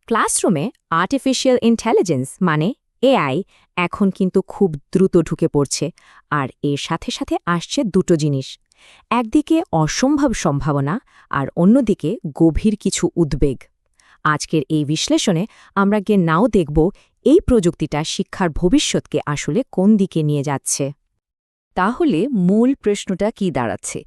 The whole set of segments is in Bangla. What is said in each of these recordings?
ক্লাসরুমে আর্টিফিশিয়াল ইন্টেলিজেন্স মানে এআই এখন কিন্তু খুব দ্রুত ঢুকে পড়ছে, আর এর সাথে সাথে আসছে দুটো জিনিস। একদিকে অসম্ভব সম্ভাবনা, আর অন্যদিকে গভীর কিছু উদ্বেগ। আজকের এই বিশ্লেষণে আমরা গিয়ে নাও দেখব এই প্রযুক্তিটা শিক্ষার ভবিষ্যৎকে আসলে কোন দিকে নিয়ে যাচ্ছে। তাহলে মূল প্রশ্নটা কি দাঁড়াচ্ছে?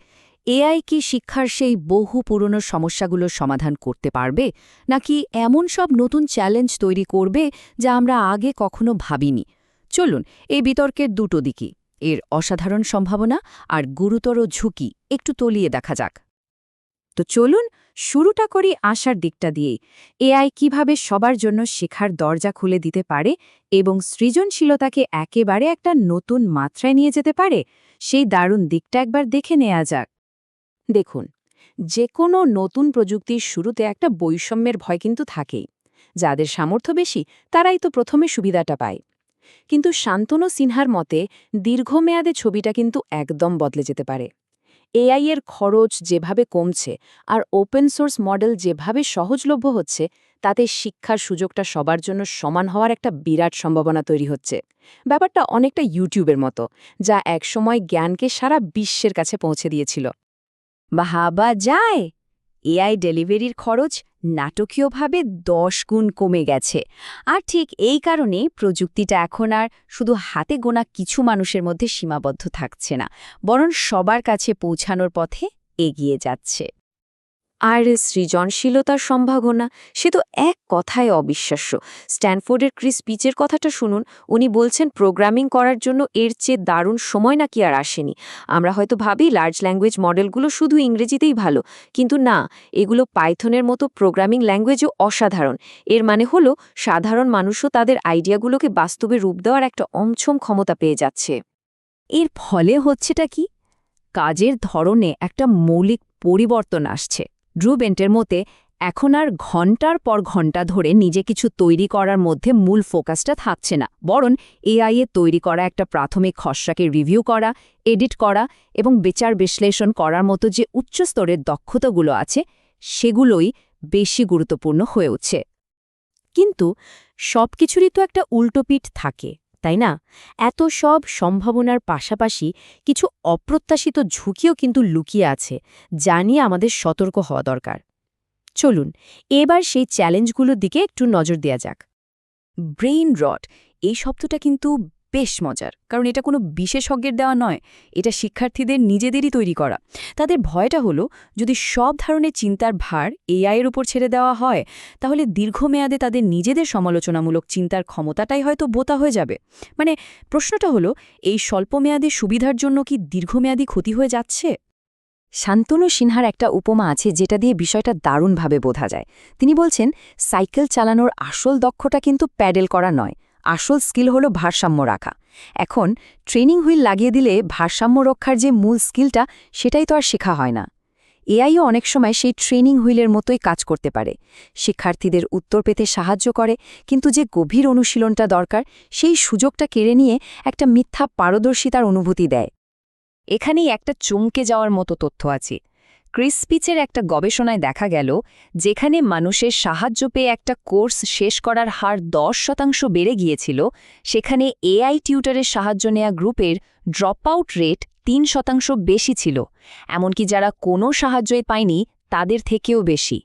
এআই কি শিক্ষার সেই বহু পুরনো সমস্যাগুলোর সমাধান করতে পারবে, নাকি এমন সব নতুন চ্যালেঞ্জ তৈরি করবে যা আমরা আগে কখনো ভাবিনি? চলুন এই বিতর্কের দুটো দিকই, এর অসাধারণ সম্ভাবনা আর গুরুতর ঝুঁকি একটু তলিয়ে দেখা যাক। তো চলুন শুরুটা করি আশার দিকটা দিয়েই। এআই কিভাবে সবার জন্য শেখার দরজা খুলে দিতে পারে এবং সৃজনশীলতাকে একেবারে একটা নতুন মাত্রায় নিয়ে যেতে পারে, সেই দারুণ দিকটা একবার দেখে নেওয়া যাক। দেখুন, যে কোনো নতুন প্রযুক্তির শুরুতে একটা বৈষম্যের ভয় কিন্তু থাকেই। যাদের সামর্থ্য বেশি তারাই তো প্রথমে সুবিধাটা পায়। কিন্তু শান্তনু সিনহার মতে দীর্ঘমেয়াদে ছবিটা কিন্তু একদম বদলে যেতে পারে। এআই এর খরচ যেভাবে কমছে আর ওপেন সোর্স মডেল যেভাবে সহজলভ্য হচ্ছে, তাতে শিক্ষার সুযোগটা সবার জন্য সমান হওয়ার একটা বিরাট সম্ভাবনা তৈরি হচ্ছে। ব্যাপারটা অনেকটা ইউটিউবের মতো, যা একসময় জ্ঞানকে সারা বিশ্বের কাছে পৌঁছে দিয়েছিল। ভাবা যায়, এআই ডেলিভারির খরচ নাটকীয়ভাবে 10 গুণ কমে গেছে। আর ঠিক এই কারণে প্রযুক্তিটা এখন আর শুধু হাতে গোনা কিছু মানুষের মধ্যে সীমাবদ্ধ থাকছে না, বরং সবার কাছে পৌঁছানোর পথে এগিয়ে যাচ্ছে। আর সৃজনশীলতার সম্ভাবনা, সে তো এক কথায় অবিশ্বাস্য। স্ট্যানফোর্ডের ক্রিস পিচের কথাটা শুনুন। উনি বলছেন প্রোগ্রামিং করার জন্য এর চেয়ে দারুণ সময় নাকি আর আসেনি। আমরা হয়তো ভাবি লার্জ ল্যাঙ্গুয়েজ মডেলগুলো শুধু ইংরেজিতেই ভালো, কিন্তু না, এগুলো পাইথনের মতো প্রোগ্রামিং ল্যাঙ্গুয়েজও অসাধারণ। এর মানে হলো সাধারণ মানুষও তাদের আইডিয়াগুলোকে বাস্তবে রূপ দেওয়ার একটা অমছম ক্ষমতা পেয়ে যাচ্ছে। এর ফলে হচ্ছেটা কি? কাজের ধরনে একটা মৌলিক পরিবর্তন আসছে। ড্রু বেন্টের মতে এখন আর ঘণ্টার পর ঘণ্টা ধরে নিজে কিছু তৈরি করার মধ্যে মূল ফোকাসটা থাকছে না, বরং এআই এ তৈরি করা একটা প্রাথমিক খসড়াকে রিভিউ করা, এডিট করা এবং বিচার বিশ্লেষণ করার মতো যে উচ্চস্তরের দক্ষতাগুলো আছে, সেগুলোই বেশি গুরুত্বপূর্ণ হয়ে উঠছে। কিন্তু সবকিছুরই তো একটা উল্টোপিঠ থাকে, তাই না? এত সব সম্ভাবনার পাশাপাশি কিছু অপ্রত্যাশিত ঝুঁকিও কিন্তু লুকিয়ে আছে, যা নিয়ে আমাদের সতর্ক হওয়া দরকার। চলুন এবার সেই চ্যালেঞ্জগুলোর দিকে একটু নজর দেওয়া যাক। ব্রেইন রট, এই শব্দটা কিন্তু বেশ মজার, কারণ এটা কোনো বিশেষজ্ঞের দেওয়া নয়, এটা শিক্ষার্থীদের নিজেদেরই তৈরি করা। তাদের ভয়টা হলো, যদি সব ধরনের চিন্তার ভার এআইয়ের উপর ছেড়ে দেওয়া হয়, তাহলে দীর্ঘমেয়াদে তাদের নিজেদের সমালোচনামূলক চিন্তার ক্ষমতাটাই হয়তো বোতা হয়ে যাবে। মানে প্রশ্নটা হলো, এই স্বল্পমেয়াদী সুবিধার জন্য কি দীর্ঘমেয়াদী ক্ষতি হয়ে যাচ্ছে? শান্তনু সিনহার একটা উপমা আছে যেটা দিয়ে বিষয়টা দারুণভাবে বোঝা যায়। তিনি বলছেন, সাইকেল চালানোর আসল দক্ষতা কিন্তু প্যাডেল করা নয়, আসল স্কিল হলো ভারসাম্য রাখা। এখন ট্রেনিং হুইল লাগিয়ে দিলে ভারসাম্য রক্ষার যে মূল স্কিলটা, সেটাই তো আর শেখা হয় না। এআইও অনেক সময় সেই ট্রেনিং হুইলের মতোই কাজ করতে পারে। শিক্ষার্থীদের উত্তর পেতে সাহায্য করে, কিন্তু যে গভীর অনুশীলনটা দরকার, সেই সুযোগটা কেড়ে নিয়ে একটা মিথ্যা পারদর্শিতার অনুভূতি দেয়। এখানেই একটা চমকে যাওয়ার মতো তথ্য আছে। ক্রিস পিচের একটা গবেষণায় দেখা গেল, যেখানে মানুষের সাহায্য পেয়ে একটা কোর্স শেষ করার হার 10% বেড়ে গিয়েছিল, সেখানে এআই টিউটরের সাহায্য নেয়া গ্রুপের ড্রপ আউট রেট 3% বেশি ছিল, এমনকি যারা কোনো সাহায্যই পায়নি তাদের থেকেও বেশি।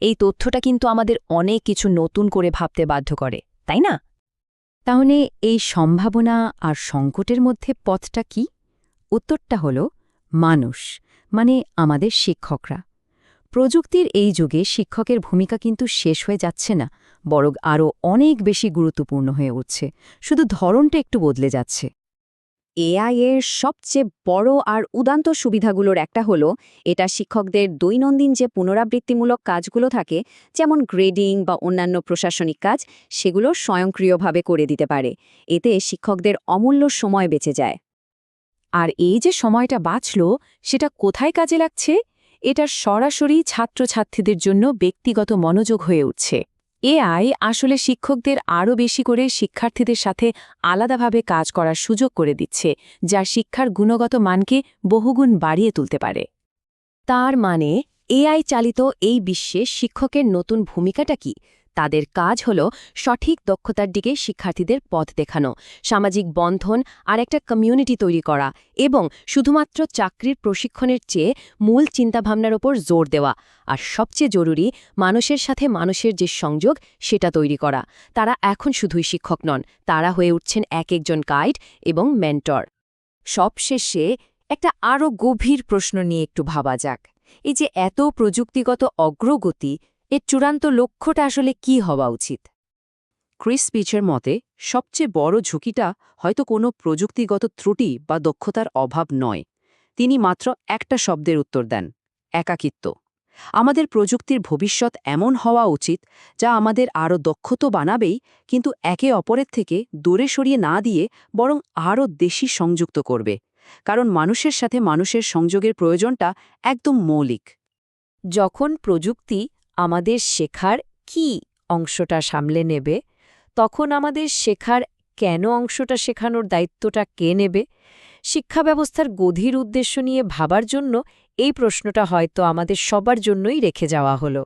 এই তথ্যটা কিন্তু আমাদের অনেক কিছু নতুন করে ভাবতে বাধ্য করে, তাই না? তাহলে এই সম্ভাবনা আর সংকটের মধ্যে পথটা কি? উত্তরটা হল মানুষ, মানে আমাদের শিক্ষকরা। প্রযুক্তির এই যুগে শিক্ষকের ভূমিকা কিন্তু শেষ হয়ে যাচ্ছে না, বরং আরও অনেক বেশি গুরুত্বপূর্ণ হয়ে উঠছে, শুধু ধরনটা একটু বদলে যাচ্ছে। এআই এর সবচেয়ে বড় আর উদান্ত সুবিধাগুলোর একটা হলো, এটা শিক্ষকদের দৈনন্দিন যে পুনরাবৃত্তিমূলক কাজগুলো থাকে, যেমন গ্রেডিং বা অন্যান্য প্রশাসনিক কাজ, সেগুলো স্বয়ংক্রিয়ভাবে করে দিতে পারে। এতে শিক্ষকদের অমূল্য সময় বেঁচে যায়। আর এই যে সময়টা বাঁচল, সেটা কোথায় কাজে লাগছে? এটা সরাসরি ছাত্রছাত্রীদের জন্য ব্যক্তিগত মনোযোগ হয়ে উঠছে। এআই আসলে শিক্ষকদের আরও বেশি করে শিক্ষার্থীদের সাথে আলাদাভাবে কাজ করার সুযোগ করে দিচ্ছে, যা শিক্ষার গুণগত মানকে বহুগুণ বাড়িয়ে তুলতে পারে। তার মানে এআই চালিত এই বিশ্বে শিক্ষকের নতুন ভূমিকাটা কি? তাদের কাজ হল সঠিক দক্ষতার দিকে শিক্ষার্থীদের পথ দেখানো, সামাজিক বন্ধন আর একটা কমিউনিটি তৈরি করা এবং শুধুমাত্র চাকরির প্রশিক্ষণের চেয়ে মূল চিন্তাভাবনার ওপর জোর দেওয়া। আর সবচেয়ে জরুরি, মানুষের সাথে মানুষের যে সংযোগ সেটা তৈরি করা। তারা এখন শুধুই শিক্ষক নন, তারা হয়ে উঠছেন একজন গাইড এবং মেন্টর। সবশেষে একটা আরও গভীর প্রশ্ন নিয়ে একটু ভাবা যাক। এই যে এত প্রযুক্তিগত অগ্রগতি, এর চূড়ান্ত লক্ষ্যটা আসলে কি হওয়া উচিত? ক্রিস পিচের মতে সবচেয়ে বড় ঝুঁকিটা হয়তো কোনো প্রযুক্তিগত ত্রুটি বা দক্ষতার অভাব নয়। তিনি মাত্র একটা শব্দের উত্তর দেন: একাকিত্ব। আমাদের প্রযুক্তির ভবিষ্যৎ এমন হওয়া উচিত যা আমাদের আরও দক্ষ তো বানাবেই, কিন্তু একে অপরের থেকে দূরে সরিয়ে না দিয়ে বরং আরও বেশি সংযুক্ত করবে। কারণ মানুষের সাথে মানুষের সংযোগের প্রয়োজনটা একদম মৌলিক। যখন প্রযুক্তি আমাদের শেখার কি অংশটা সামলে নেবে, তখন আমাদের শেখার কেন অংশটা শেখানোর দায়িত্বটা কে নেবে? শিক্ষা ব্যবস্থার গভীর উদ্দেশ্য নিয়ে ভাবার জন্য এই প্রশ্নটা হয়তো আমাদের সবার জন্যই রেখে যাওয়া হলো।